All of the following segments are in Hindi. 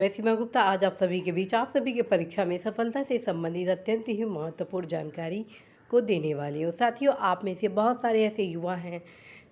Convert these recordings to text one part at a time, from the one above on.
मैं सीमा गुप्ता आज आप सभी के बीच आप सभी के परीक्षा में सफलता से संबंधित अत्यंत ही महत्वपूर्ण जानकारी को देने वाली हूँ। साथियों, आप में से बहुत सारे ऐसे युवा हैं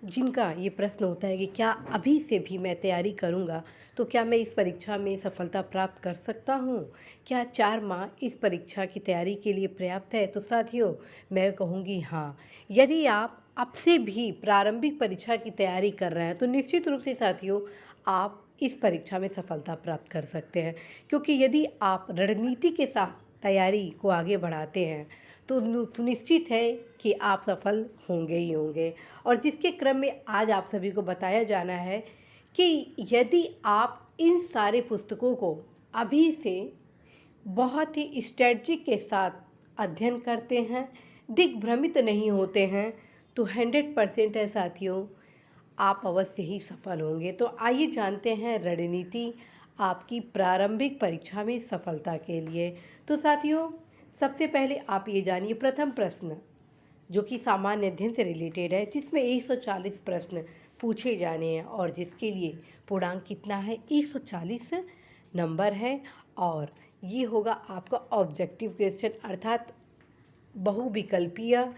जिनका ये प्रश्न होता है कि क्या अभी से भी मैं तैयारी करूँगा तो क्या मैं इस परीक्षा में सफलता प्राप्त कर सकता हूँ? क्या 4 माह इस परीक्षा की तैयारी के लिए पर्याप्त है? तो साथियों, मैं कहूँगी हाँ। यदि आप अब से भी प्रारंभिक परीक्षा की तैयारी कर रहे हैं तो निश्चित रूप से साथियों, आप इस परीक्षा में सफलता प्राप्त कर सकते हैं, क्योंकि यदि आप रणनीति के साथ तैयारी को आगे बढ़ाते हैं तो सुनिश्चित है कि आप सफल होंगे ही होंगे। और जिसके क्रम में आज आप सभी को बताया जाना है कि यदि आप इन सारे पुस्तकों को अभी से बहुत ही स्ट्रेटजी के साथ अध्ययन करते हैं, दिग्भ्रमित नहीं होते हैं, तो 100% है साथियों, आप अवश्य ही सफल होंगे। तो आइए जानते हैं रणनीति आपकी प्रारंभिक परीक्षा में सफलता के लिए। तो साथियों, सबसे पहले आप ये जानिए प्रथम प्रश्न जो कि सामान्य अध्ययन से रिलेटेड है, जिसमें 140 प्रश्न पूछे जाने हैं और जिसके लिए पूर्णांक कितना है, 140 नंबर है। और ये होगा आपका ऑब्जेक्टिव क्वेश्चन, अर्थात बहुविकल्पीय।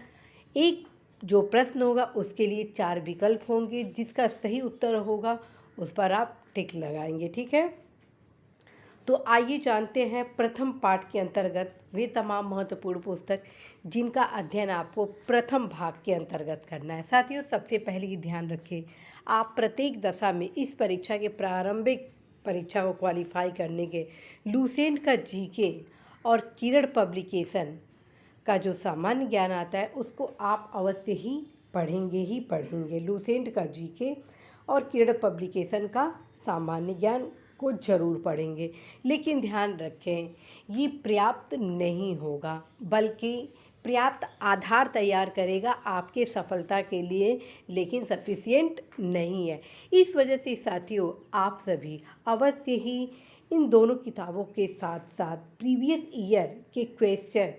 एक जो प्रश्न होगा उसके लिए 4 विकल्प होंगे, जिसका सही उत्तर होगा उस पर आप टिक लगाएंगे। ठीक है, तो आइए जानते हैं प्रथम पाठ के अंतर्गत वे तमाम महत्वपूर्ण पुस्तक जिनका अध्ययन आपको प्रथम भाग के अंतर्गत करना है। साथियों, सबसे पहले ये ध्यान रखें, आप प्रत्येक दशा में इस परीक्षा के प्रारंभिक परीक्षा को क्वालिफाई करने के लूसेंट का जीके और किरण पब्लिकेशन का जो सामान्य ज्ञान आता है उसको आप अवश्य ही पढ़ेंगे। लूसेंट का जीके और किरण पब्लिकेशन का सामान्य ज्ञान को जरूर पढ़ेंगे। लेकिन ध्यान रखें, ये पर्याप्त नहीं होगा, बल्कि पर्याप्त आधार तैयार करेगा आपके सफलता के लिए, लेकिन सफिशिएंट नहीं है। इस वजह से साथियों, आप सभी अवश्य ही इन दोनों किताबों के साथ साथ प्रीवियस ईयर के क्वेश्चन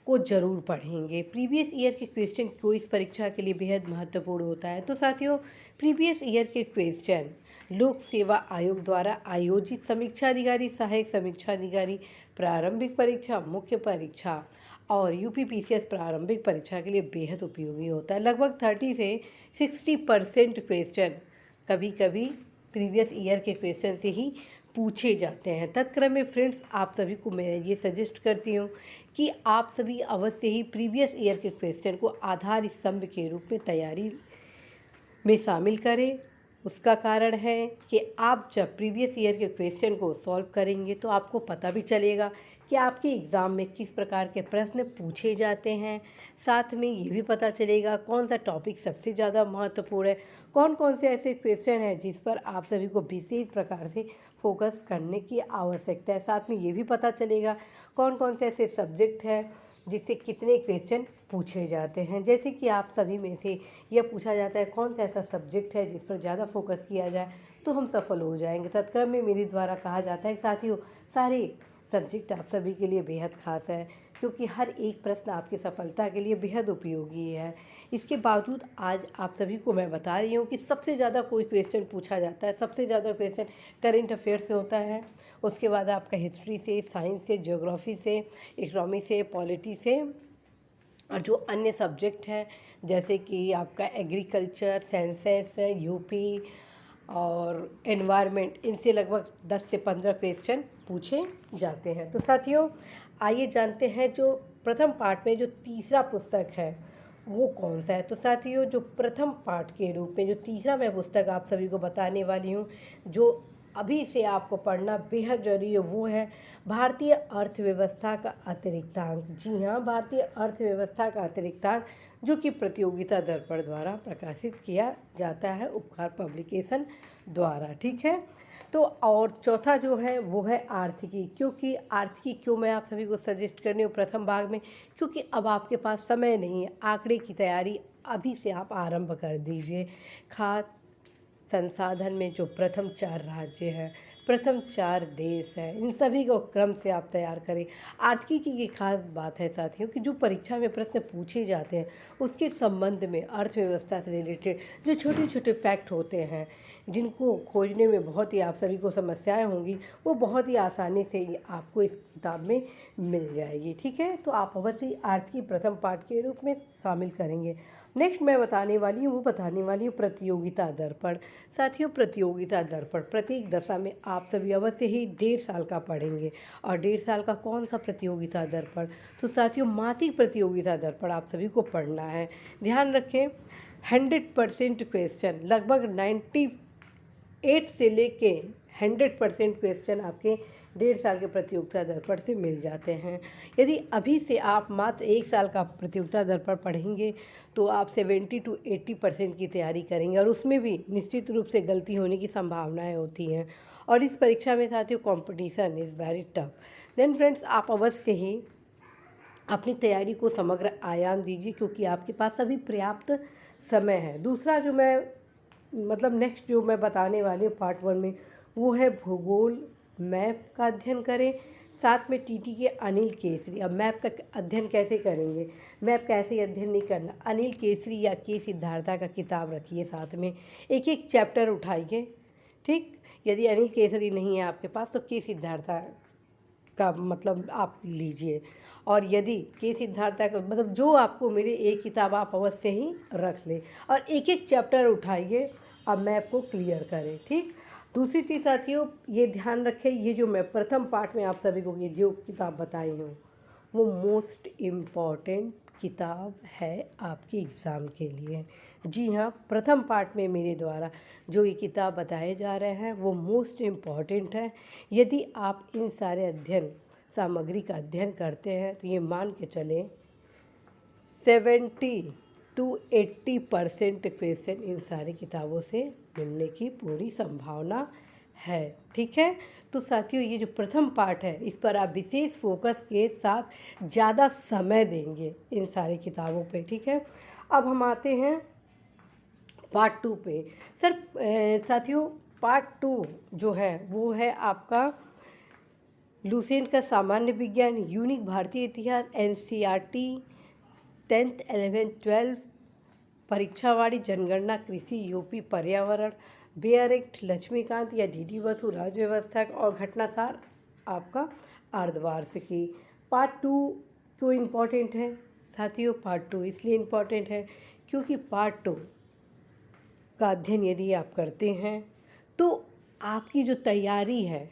को जरूर पढ़ेंगे। प्रीवियस ईयर के क्वेश्चन क्यों इस परीक्षा के लिए बेहद महत्वपूर्ण होता है? तो साथियों, प्रीवियस ईयर के क्वेश्चन लोक सेवा आयोग द्वारा आयोजित समीक्षा अधिकारी, सहायक समीक्षा अधिकारी, प्रारंभिक परीक्षा, मुख्य परीक्षा और यूपीपीसीएस प्रारंभिक परीक्षा के लिए बेहद उपयोगी होता है। लगभग 30 से 60% क्वेश्चन कभी कभी प्रीवियस ईयर के क्वेश्चन से ही पूछे जाते हैं। तत्क्रम में फ्रेंड्स, आप सभी को मैं ये सजेस्ट करती हूँ कि आप सभी अवश्य ही प्रीवियस ईयर के क्वेश्चन को आधार स्तंभ के रूप में तैयारी में शामिल करें। उसका कारण है कि आप जब प्रीवियस ईयर के क्वेश्चन को सॉल्व करेंगे तो आपको पता भी चलेगा कि आपके एग्ज़ाम में किस प्रकार के प्रश्न पूछे जाते हैं। साथ में ये भी पता चलेगा कौन सा टॉपिक सबसे ज़्यादा महत्वपूर्ण है, कौन कौन से ऐसे क्वेश्चन हैं जिस पर आप सभी को विशेष प्रकार से फोकस करने की आवश्यकता है। साथ में ये भी पता चलेगा कौन कौन से ऐसे सब्जेक्ट हैं जिससे कितने क्वेश्चन पूछे जाते हैं। जैसे कि आप सभी में से यह पूछा जाता है कौन सा ऐसा सब्जेक्ट है जिस पर ज़्यादा फोकस किया जाए तो हम सफल हो जाएंगे। तत्क्रम में मेरे द्वारा कहा जाता है साथियों, सारे सब्जेक्ट आप सभी के लिए बेहद खास है, क्योंकि हर एक प्रश्न आपकी सफलता के लिए बेहद उपयोगी है। इसके बावजूद आज आप सभी को मैं बता रही हूँ कि सबसे ज़्यादा कोई क्वेश्चन पूछा जाता है, सबसे ज़्यादा क्वेश्चन करेंट अफेयर से होता है, उसके बाद आपका हिस्ट्री से, साइंस से, ज्योग्राफी से, इकोनॉमी से, पॉलिटी से, और जो अन्य सब्जेक्ट हैं जैसे कि आपका एग्रीकल्चर, सेंसस, यूपी और एनवायरनमेंट, इनसे लगभग 10 से 15 क्वेश्चन पूछे जाते हैं। तो साथियों, आइए जानते हैं जो प्रथम पार्ट में जो तीसरा पुस्तक है वो कौन सा है। तो साथियों, जो प्रथम पार्ट के रूप में जो तीसरा मैं पुस्तक आप सभी को बताने वाली हूँ, जो अभी से आपको पढ़ना बेहद जरूरी है, वो है भारतीय अर्थव्यवस्था का अतिरिक्तांक। जी हाँ, भारतीय अर्थव्यवस्था का अतिरिक्तांक, जो कि प्रतियोगिता दर्पण द्वारा प्रकाशित किया जाता है, उपकार पब्लिकेशन द्वारा। ठीक है, तो और चौथा जो है वो है आर्थिकी। क्योंकि आर्थिकी क्यों मैं आप सभी को सजेस्ट करनी हूँ प्रथम भाग में, क्योंकि अब आपके पास समय नहीं है, आंकड़े की तैयारी अभी से आप आरंभ कर दीजिए। खाद्य संसाधन में जो प्रथम 4 राज्य हैं, प्रथम 4 देश हैं, इन सभी को क्रम से आप तैयार करें। आर्थिकी की ये खास बात है साथियों कि जो परीक्षा में प्रश्न पूछे जाते हैं उसके संबंध में अर्थव्यवस्था से रिलेटेड जो छोटे छोटे फैक्ट होते हैं, जिनको खोजने में बहुत ही आप सभी को समस्याएं होंगी, वो बहुत ही आसानी से ये आपको इस किताब में मिल जाएगी। ठीक है, तो आप अवश्य आर्थ की प्रथम पाठ के रूप में शामिल करेंगे। नेक्स्ट मैं बताने वाली हूँ प्रतियोगिता दर्पण। साथियों, प्रतियोगिता दर्पण प्रत्येक दशा में आप सभी अवश्य ही 1.5 साल का पढ़ेंगे। और 1.5 साल का कौन सा प्रतियोगिता दर्पण? तो साथियों, मासिक प्रतियोगिता दर्पण आप सभी को पढ़ना है। ध्यान रखें, 100% क्वेश्चन, लगभग 98 से लेके 100% क्वेश्चन आपके 1.5 साल के प्रतियोगिता दर्पण से मिल जाते हैं। यदि अभी से आप मात्र 1 साल का प्रतियोगिता दर्पण पढ़ेंगे तो आप 70 to 80% की तैयारी करेंगे, और उसमें भी निश्चित रूप से गलती होने की संभावनाएं होती हैं। और इस परीक्षा में साथियों competition is very tough. Then friends, आप अवश्य ही अपनी तैयारी को समग्र आयाम दीजिए, क्योंकि आपके पास अभी पर्याप्त समय है। दूसरा जो मैं नेक्स्ट जो मैं बताने वाली हूँ पार्ट 1 में, वो है भूगोल मैप का अध्ययन करें। साथ में टीटी के अनिल केसरी। अब मैप का अध्ययन कैसे करेंगे? मैप का ऐसे ही अध्ययन नहीं करना, अनिल केसरी या के सिद्धार्था का किताब रखिए साथ में, एक एक चैप्टर उठाइए। ठीक, यदि अनिल केसरी नहीं है आपके पास तो के सिद्धार्था का आप लीजिए। और यदि के सिद्धार्था का जो आपको मिले एक किताब आप अवश्य ही रख लें, और एक एक चैप्टर उठाइए, अब मैप को क्लियर करें। ठीक, दूसरी चीज़ साथियों, ये ध्यान रखें, ये जो मैं प्रथम पार्ट में आप सभी को ये जो किताब बताई हूँ, वो मोस्ट इम्पॉर्टेंट किताब है आपके एग्ज़ाम के लिए। जी हाँ, प्रथम पार्ट में मेरे द्वारा जो ये किताब बताए जा रहे हैं वो मोस्ट इम्पॉर्टेंट है। यदि आप इन सारे अध्ययन सामग्री का अध्ययन करते हैं तो ये मान के चलें 70 to 80% क्वेश्चन इन सारी किताबों से मिलने की पूरी संभावना है। ठीक है, तो साथियों, ये जो प्रथम पार्ट है इस पर आप विशेष फोकस के साथ ज़्यादा समय देंगे इन सारी किताबों पे। ठीक है, अब हम आते हैं पार्ट 2 पे। साथियों, पार्ट 2 जो है वो है आपका लुसेंट का सामान्य विज्ञान, यूनिक भारतीय इतिहास, एनसीईआरटी 10th 11th 12 परीक्षावाड़ी, जनगणना, कृषि, यूपी, पर्यावरण, बेयर एक्ट, लक्ष्मीकांत या डीडी बसु, राज्य व्यवस्था और घटनासार आपका अर्धवार्षिकी। पार्ट 2 क्यों इम्पॉर्टेंट है साथियों? पार्ट 2 इसलिए इम्पॉर्टेंट है क्योंकि पार्ट 2 का अध्ययन यदि आप करते हैं तो आपकी जो तैयारी है,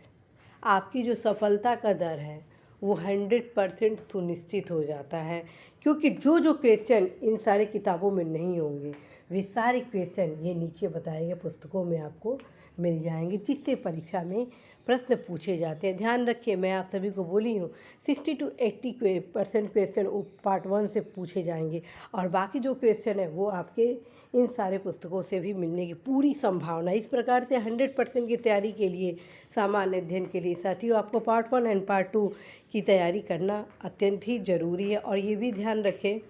आपकी जो सफलता का दर है, वो 100% सुनिश्चित हो जाता है। क्योंकि जो जो क्वेश्चन इन सारे किताबों में नहीं होंगे, वे सारे क्वेश्चन ये नीचे बताए गए पुस्तकों में आपको मिल जाएंगे, जिससे परीक्षा में प्रश्न पूछे जाते हैं। ध्यान रखिए, मैं आप सभी को बोली हूँ 60 to 80% क्वेश्चन पार्ट 1 से पूछे जाएंगे, और बाकी जो क्वेश्चन है वो आपके इन सारे पुस्तकों से भी मिलने की पूरी संभावना। इस प्रकार से 100% की तैयारी के लिए, सामान्य अध्ययन के लिए साथियों, आपको पार्ट 1 एंड पार्ट 2 की तैयारी करना अत्यंत ही ज़रूरी है। और ये भी ध्यान रखें,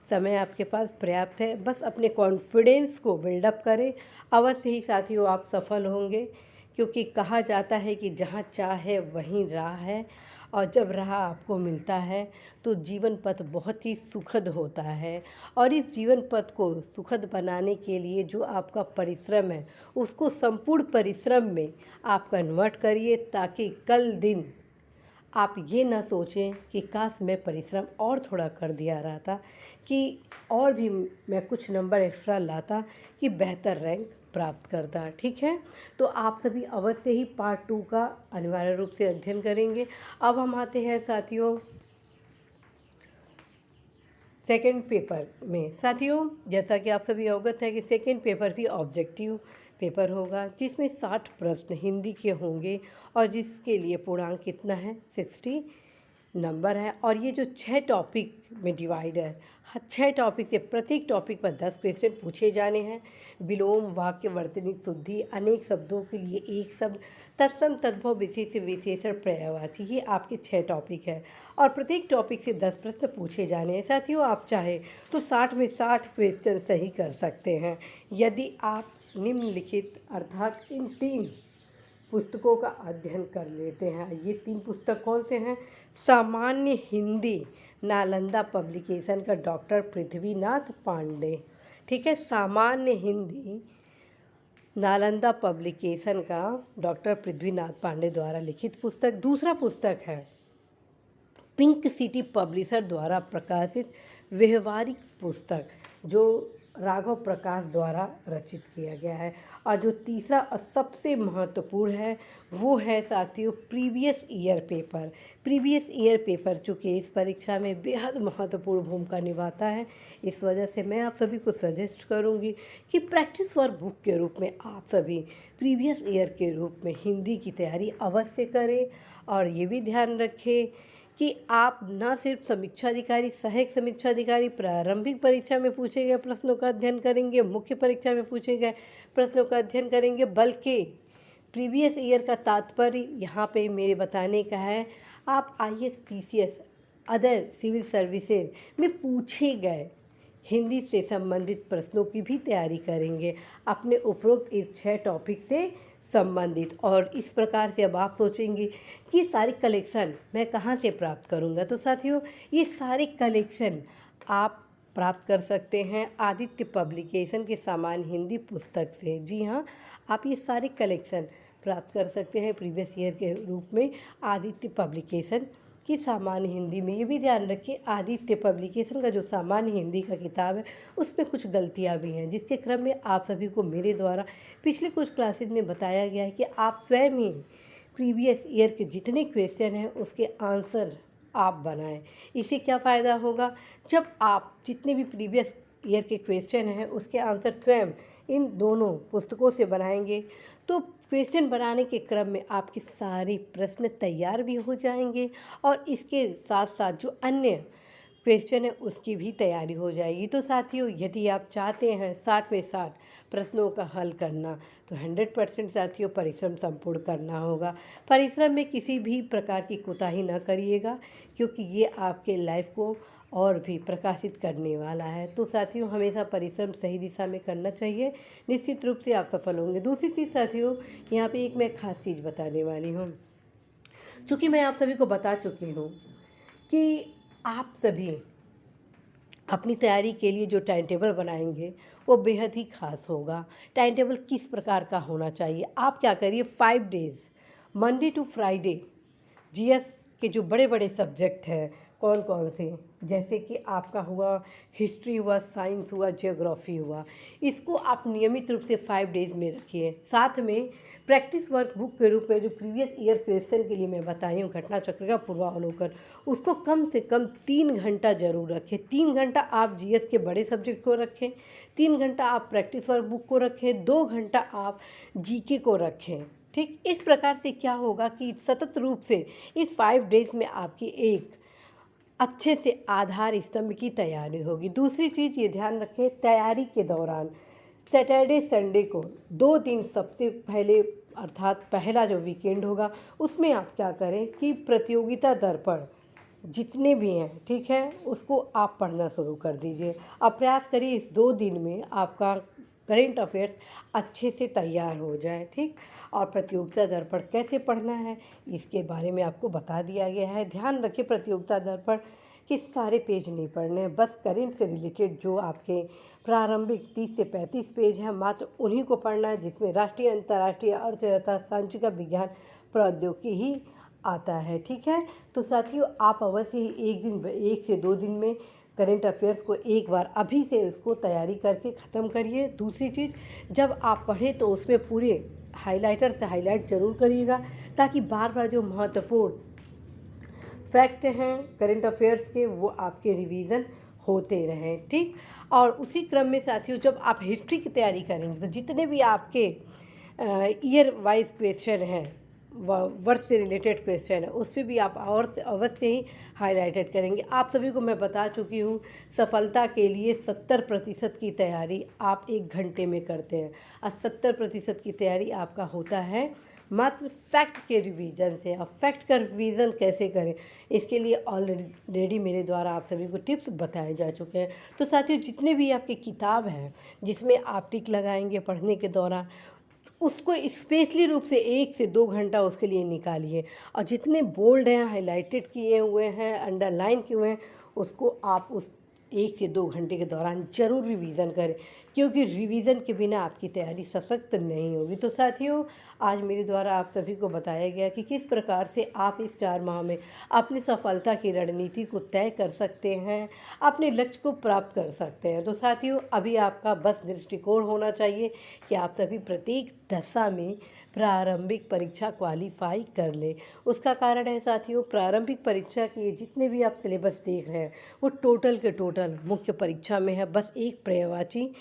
समय आपके पास पर्याप्त है, बस अपने कॉन्फिडेंस को बिल्डअप करें, अवश्य ही साथियों आप सफल होंगे। क्योंकि कहा जाता है कि जहाँ चाह है वहीं राह है, और जब राह आपको मिलता है तो जीवन पथ बहुत ही सुखद होता है। और इस जीवन पथ को सुखद बनाने के लिए जो आपका परिश्रम है, उसको संपूर्ण परिश्रम में आप कन्वर्ट करिए, ताकि कल दिन आप ये ना सोचें कि काश मैं परिश्रम और थोड़ा कर दिया रहा था, कि और भी मैं कुछ नंबर एक्स्ट्रा लाता, कि बेहतर रैंक प्राप्त करता। ठीक है, तो आप सभी अवश्य ही पार्ट 2 का अनिवार्य रूप से अध्ययन करेंगे। अब हम आते हैं साथियों सेकंड पेपर में। साथियों, जैसा कि आप सभी अवगत हैं कि सेकंड पेपर भी ऑब्जेक्टिव पेपर होगा, जिसमें 60 प्रश्न हिंदी के होंगे, और जिसके लिए पूर्णांक कितना है? 60 नंबर है। और ये जो 6 टॉपिक में डिवाइड है, 6 टॉपिक से प्रत्येक टॉपिक पर 10 क्वेश्चन पूछे जाने हैं। विलोम, वाक्य, वर्तनी, शुद्धि, अनेक शब्दों के लिए एक शब्द, तत्सम, तद्भव, विशेष, विशेषण, पर्यायवाची, ये आपके 6 टॉपिक है, और प्रत्येक टॉपिक से 10 प्रश्न पूछे जाने हैं। साथियों, आप चाहे तो 60 में 60 क्वेश्चन सही कर सकते हैं, यदि आप निम्नलिखित अर्थात इन 3 पुस्तकों का अध्ययन कर लेते हैं। ये 3 पुस्तक कौन से हैं? सामान्य हिंदी, नालंदा पब्लिकेशन का डॉक्टर पृथ्वीनाथ पांडे। ठीक है, सामान्य हिंदी नालंदा पब्लिकेशन का डॉक्टर पृथ्वीनाथ पांडे द्वारा लिखित पुस्तक। दूसरा पुस्तक है पिंक सिटी पब्लिशर द्वारा प्रकाशित व्यवहारिक पुस्तक, जो राघव प्रकाश द्वारा रचित किया गया है। और जो तीसरा और सबसे महत्वपूर्ण है वो है साथियों previous year paper. Previous year paper चूँकि इस परीक्षा में बेहद महत्वपूर्ण भूमिका निभाता है, इस वजह से मैं आप सभी को सजेस्ट करूंगी कि प्रैक्टिस वर्क बुक के रूप में आप सभी प्रीवियस ईयर के रूप में हिंदी की तैयारी अवश्य करें। और ये भी ध्यान रखें कि आप न सिर्फ समीक्षा अधिकारी, सहायक समीक्षा अधिकारी प्रारंभिक परीक्षा में पूछे गए प्रश्नों का अध्ययन करेंगे, मुख्य परीक्षा में पूछे गए प्रश्नों का अध्ययन करेंगे, बल्कि प्रीवियस ईयर का तात्पर्य यहाँ पे मेरे बताने का है आप IAS, PCS, other civil services में पूछे गए हिंदी से संबंधित प्रश्नों की भी तैयारी करेंगे अपने उपरोक्त इस 6 टॉपिक से संबंधित। और इस प्रकार से अब आप सोचेंगे कि सारी कलेक्शन मैं कहाँ से प्राप्त करूँगा, तो साथियों ये सारे कलेक्शन आप प्राप्त कर सकते हैं आदित्य पब्लिकेशन के सामान्य हिंदी पुस्तक से। जी हाँ, आप ये सारे कलेक्शन प्राप्त कर सकते हैं प्रीवियस ईयर के रूप में आदित्य पब्लिकेशन की सामान्य हिंदी में। ये भी ध्यान रखिए आदित्य पब्लिकेशन का जो सामान्य हिंदी का किताब है उसमें कुछ गलतियां भी हैं, जिसके क्रम में आप सभी को मेरे द्वारा पिछले कुछ क्लासेज में बताया गया है कि आप स्वयं ही प्रीवियस ईयर के जितने क्वेश्चन हैं उसके आंसर आप बनाएं। इससे क्या फ़ायदा होगा, जब आप जितने भी प्रीवियस ईयर के क्वेश्चन हैं उसके आंसर स्वयं इन दोनों पुस्तकों से बनाएंगे तो क्वेश्चन बनाने के क्रम में आपके सारे प्रश्न तैयार भी हो जाएंगे और इसके साथ साथ जो अन्य क्वेश्चन है उसकी भी तैयारी हो जाएगी। तो साथियों यदि आप चाहते हैं 60 में 60 प्रश्नों का हल करना तो 100% साथियों परिश्रम संपूर्ण करना होगा। परिश्रम में किसी भी प्रकार की कोताही न करिएगा, क्योंकि ये आपके लाइफ को और भी प्रकाशित करने वाला है। तो साथियों हमेशा परिश्रम सही दिशा में करना चाहिए, निश्चित रूप से आप सफल होंगे। दूसरी चीज़ साथियों, यहाँ पे एक मैं खास चीज़ बताने वाली हूँ। चूँकि मैं आप सभी को बता चुकी हूँ कि आप सभी अपनी तैयारी के लिए जो टाइम टेबल बनाएंगे वो बेहद ही खास होगा। टाइम टेबल किस प्रकार का होना चाहिए, आप क्या करिए 5 days Monday to Friday GS के जो बड़े बड़े सब्जेक्ट हैं कौन कौन से, जैसे कि आपका हुआ हिस्ट्री हुआ, साइंस हुआ, ज्योग्राफी हुआ, इसको आप नियमित रूप से 5 डेज़ में रखिए। साथ में प्रैक्टिस वर्क बुक के रूप में जो प्रीवियस ईयर क्वेश्चन के लिए मैं बताई हूँ घटना चक्र का पूर्वावलोकन, उसको कम से कम 3 घंटा जरूर रखें। 3 घंटा आप GS के बड़े सब्जेक्ट को रखें, 3 घंटा आप प्रैक्टिस वर्क बुक को रखें, 2 घंटा आप GK को रखें। ठीक, इस प्रकार से क्या होगा कि सतत रूप से इस 5 डेज़ में आपकी एक अच्छे से आधार स्तंभ की तैयारी होगी। दूसरी चीज़ ये ध्यान रखें, तैयारी के दौरान सैटरडे संडे को 2 दिन सबसे पहले अर्थात पहला जो वीकेंड होगा उसमें आप क्या करें कि प्रतियोगिता दर्पण जितने भी हैं, ठीक है, उसको आप पढ़ना शुरू कर दीजिए। अब प्रयास करिए इस 2 दिन में आपका करेंट अफेयर्स अच्छे से तैयार हो जाए। ठीक, और प्रतियोगिता दर्पण कैसे पढ़ना है इसके बारे में आपको बता दिया गया है। ध्यान रखिए प्रतियोगिता दर्पण के सारे पेज नहीं पढ़ने हैं, बस करेंट से रिलेटेड जो आपके प्रारंभिक 30 से 35 पेज हैं मात्र उन्हीं को पढ़ना है, जिसमें राष्ट्रीय, अंतर्राष्ट्रीय, अर्थव्यवस्था, सांख्यिकी, विज्ञान, प्रौद्योगिकी ही आता है। ठीक है, तो साथियों आप अवश्य ही 1 से 2 दिन में करेंट अफेयर्स को एक बार अभी से उसको तैयारी करके ख़त्म करिए। दूसरी चीज़, जब आप पढ़ें तो उसमें पूरे हाइलाइटर से हाईलाइट ज़रूर करिएगा, ताकि बार बार जो महत्वपूर्ण फैक्ट हैं करेंट अफेयर्स के वो आपके रिवीजन होते रहें। ठीक, और उसी क्रम में साथियों जब आप हिस्ट्री की तैयारी करेंगे तो जितने भी आपके ईयर वाइज क्वेश्चन हैं, वर्ष से रिलेटेड क्वेश्चन है, उस पर भी आप और से अवश्य ही हाईलाइटेड करेंगे। आप सभी को मैं बता चुकी हूँ सफलता के लिए 70% की तैयारी आप 1 घंटे में करते हैं और 70% की तैयारी आपका होता है मात्र फैक्ट के रिवीजन से। अब फैक्ट का रिवीजन कैसे करें इसके लिए ऑलरेडी मेरे द्वारा आप सभी को टिप्स बताए जा चुके हैं। तो साथियों जितने भी आपकी किताब हैं जिसमें आप टिक लगाएंगे पढ़ने के दौरान, उसको स्पेशली रूप से 1 से 2 घंटा उसके लिए निकालिए, और जितने बोल्ड हैं, हाईलाइटेड किए हुए हैं, अंडरलाइन किए हुए हैं, उसको आप उस 1 से 2 घंटे के दौरान ज़रूर रिवीज़न करें, क्योंकि रिवीजन के बिना आपकी तैयारी सशक्त नहीं होगी। तो साथियों, आज मेरे द्वारा आप सभी को बताया गया कि किस प्रकार से आप इस 4 माह में अपनी सफलता की रणनीति को तय कर सकते हैं, अपने लक्ष्य को प्राप्त कर सकते हैं। तो साथियों, अभी आपका बस दृष्टिकोण होना चाहिए कि आप सभी प्रत्येक दशा में प्रारंभिक परीक्षा क्वालिफाई कर ले। उसका कारण है साथियों, प्रारंभिक परीक्षा के जितने भी आप सिलेबस देख रहे हैं वो टोटल के टोटल मुख्य परीक्षा में है, बस एक पर्यायवाची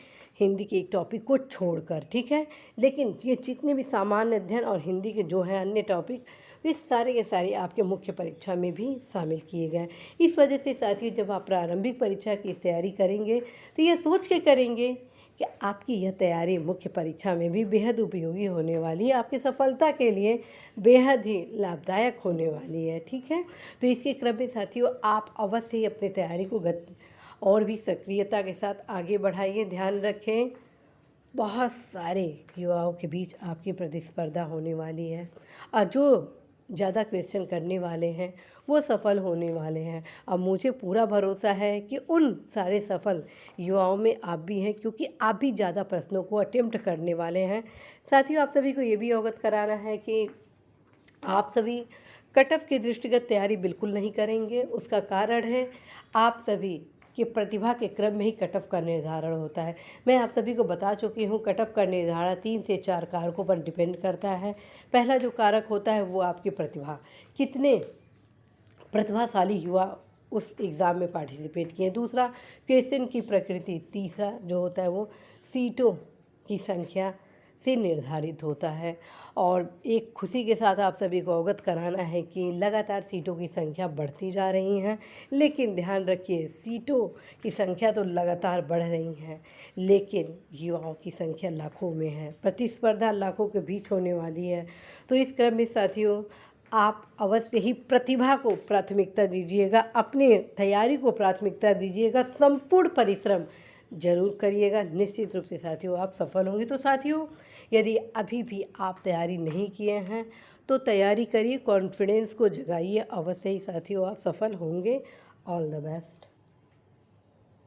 हिंदी के एक टॉपिक को छोड़कर, ठीक है। लेकिन ये जितने भी सामान्य अध्ययन और हिंदी के जो हैं अन्य टॉपिक, वे सारे के सारे आपके मुख्य परीक्षा में भी शामिल किए गए। इस वजह से साथियों, जब आप प्रारंभिक परीक्षा की तैयारी करेंगे तो ये सोच के करेंगे कि आपकी यह तैयारी मुख्य परीक्षा में भी बेहद उपयोगी होने वाली है, आपकी सफलता के लिए बेहद ही लाभदायक होने वाली है, ठीक है। तो इसके क्रम में साथियों, आप अवश्य ही अपनी तैयारी को और भी सक्रियता के साथ आगे बढ़ाइए। ध्यान रखें, बहुत सारे युवाओं के बीच आपकी प्रतिस्पर्धा होने वाली है और जो ज़्यादा क्वेश्चन करने वाले हैं वो सफल होने वाले हैं। अब मुझे पूरा भरोसा है कि उन सारे सफल युवाओं में आप भी हैं, क्योंकि आप भी ज़्यादा प्रश्नों को अटेम्प्ट करने वाले हैं। साथियों, आप सभी को ये भी अवगत कराना है कि आप सभी कट ऑफ की दृष्टिगत तैयारी बिल्कुल नहीं करेंगे। उसका कारण है आप सभी कि प्रतिभा के क्रम में ही कट ऑफ का निर्धारण होता है। मैं आप सभी को बता चुकी हूँ, कट ऑफ का निर्धारण 3 से 4 कारकों पर डिपेंड करता है। पहला जो कारक होता है वो आपकी प्रतिभा, कितने प्रतिभाशाली युवा उस एग्ज़ाम में पार्टिसिपेट किए। दूसरा, क्वेश्चन की प्रकृति। तीसरा जो होता है वो सीटों की संख्या से निर्धारित होता है। और एक खुशी के साथ आप सभी को अवगत कराना है कि लगातार सीटों की संख्या बढ़ती जा रही हैं, लेकिन ध्यान रखिए, सीटों की संख्या तो लगातार बढ़ रही हैं, लेकिन युवाओं की संख्या लाखों में है, प्रतिस्पर्धा लाखों के बीच होने वाली है। तो इस क्रम में साथियों, आप अवश्य ही प्रतिभा को प्राथमिकता दीजिएगा, अपने तैयारी को प्राथमिकता दीजिएगा, संपूर्ण परिश्रम जरूर करिएगा। निश्चित रूप से साथियों आप सफल होंगे। तो साथियों, यदि अभी भी आप तैयारी नहीं किए हैं तो तैयारी करिए, कॉन्फिडेंस को जगाइए, अवश्य ही साथियों आप सफल होंगे। All the best.